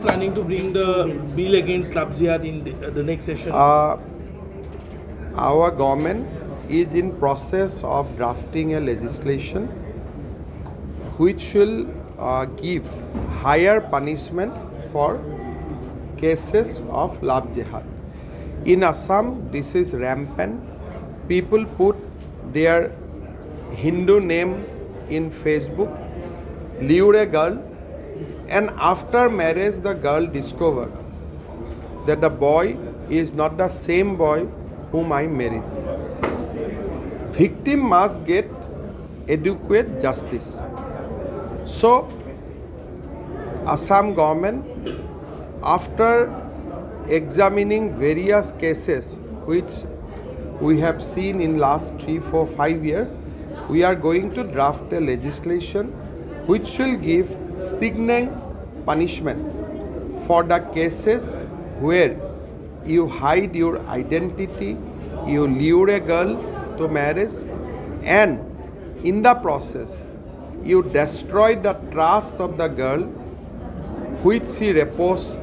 planning to bring the bill against Love Jihad in the next session? Our government is in process of drafting a legislation which will give higher punishment for cases of love jihad. In Assam, this is rampant. People put their Hindu name in Facebook, lure a girl, and after marriage the girl discovered that the boy is not the same boy whom I married. Victim must get adequate justice. So, Assam government, after examining various cases which we have seen in last 3, 4, 5 years, we are going to draft a legislation which will give stringent punishment for the cases where you hide your identity, you lure a girl to marriage, and in the process you destroy the trust of the girl which she reposed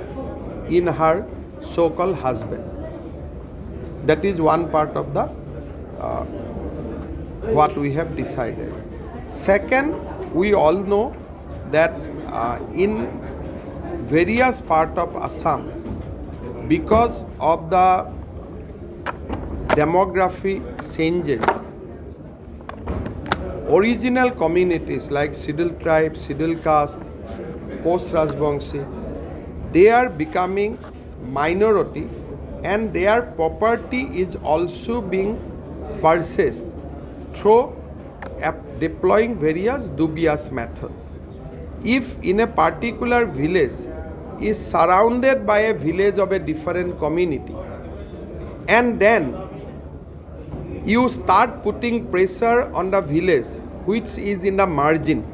in her so-called husband. That is one part of the what we have decided. Second, we all know that in various parts of Assam, because of the demography changes, original communities like Scheduled tribe, Scheduled caste, post-Rajbangshi, they are becoming minority and their property is also being purchased through deploying various dubious methods. If in a particular village is surrounded by a village of a different community, and then you start putting pressure on the village which is in the margin,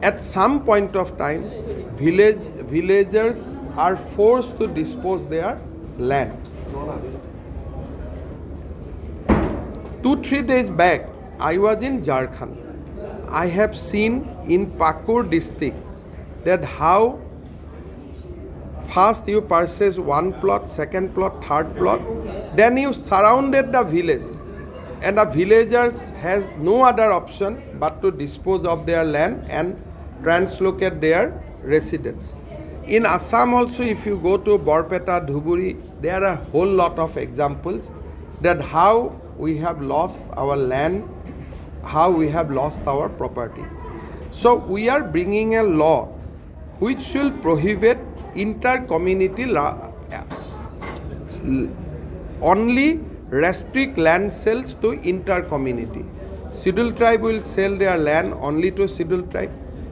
at some point of time villagers are forced to dispose their land. 2-3 days back I was in Jharkhand. I have seen in Pakur district that how first you purchase one plot, second plot, third plot, then you surrounded the village and the villagers has no other option but to dispose of their land and translocate their residence. In Assam also, if you go to Borpeta, Dhuburi, there are a whole lot of examples that how we have lost our land, how we have lost our property. So we are bringing a law which will prohibit inter-community, only restrict land sales to inter-community. Scheduled tribe will sell their land only to Scheduled tribe.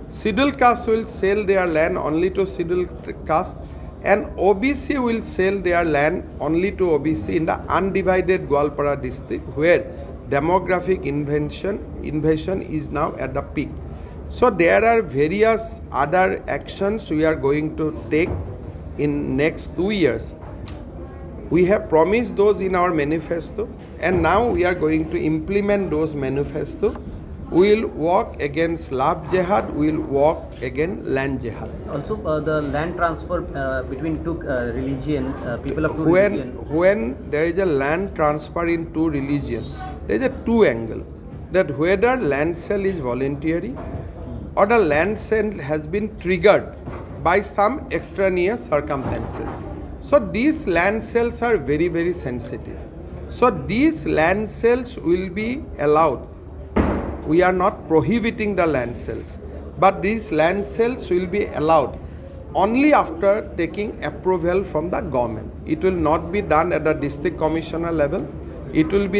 Scheduled caste will sell their land only to Scheduled caste, and OBC will sell their land only to OBC in the undivided Gwalpara district where demographic invasion is now at the peak. So there are various other actions we are going to take in next 2 years. We have promised those in our manifesto and now we are going to implement those manifesto. We will walk against love jihad, we will walk against land jihad. Also, the land transfer between two religion, people of two religion. When there is a land transfer in two religion, there is a two angle. That whether land sale is voluntary or the land sale has been triggered by some extraneous circumstances. So these land sales are very, very sensitive. So these land sales will be allowed. We are not prohibiting the land sales, but these land sales will be allowed only after taking approval from the government. It will not be done at the district commissioner level. It will be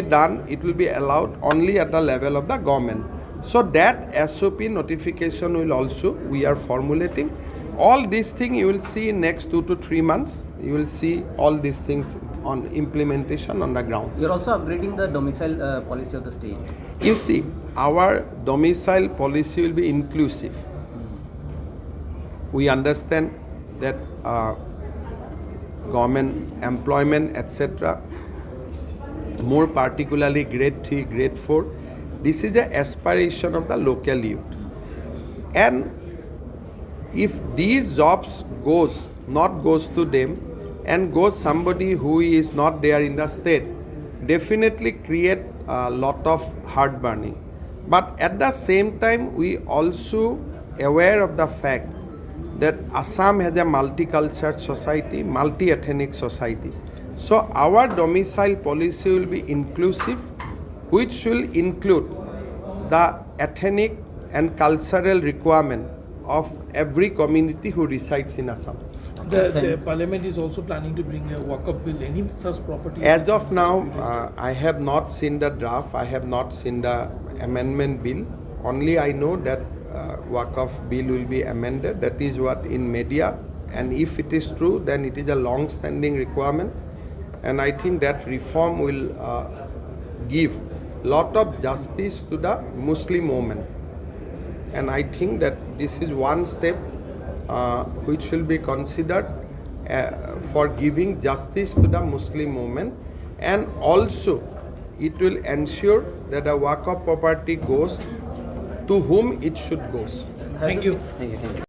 allowed only at the level of the government. So that SOP notification will also, we are formulating. All these things you will see in next 2 to 3 months. You will see all these things on implementation on the ground. You are also upgrading the domicile policy of the state. You see, our domicile policy will be inclusive. We understand that government employment, etc., more particularly grade 3, grade 4, this is an aspiration of the local youth. And if these jobs goes to them and goes somebody who is not there in the state, definitely create a lot of heartburning. But at the same time, we also aware of the fact that Assam has a multicultural society, multi-ethnic society. So our domicile policy will be inclusive, which will include the ethnic and cultural requirement of every community who resides in Assam. The Parliament is also planning to bring a walk-up bill. Any such property? As of now, I have not seen the draft. I have not seen the amendment bill. Only I know that Waqf bill will be amended. That is what in media. And if it is true, then it is a long-standing requirement. And I think that reform will give lot of justice to the Muslim women. And I think that this is one step which will be considered for giving justice to the Muslim women, and also it will ensure that the Waqf property goes to whom it should go. Thank you. Thank you.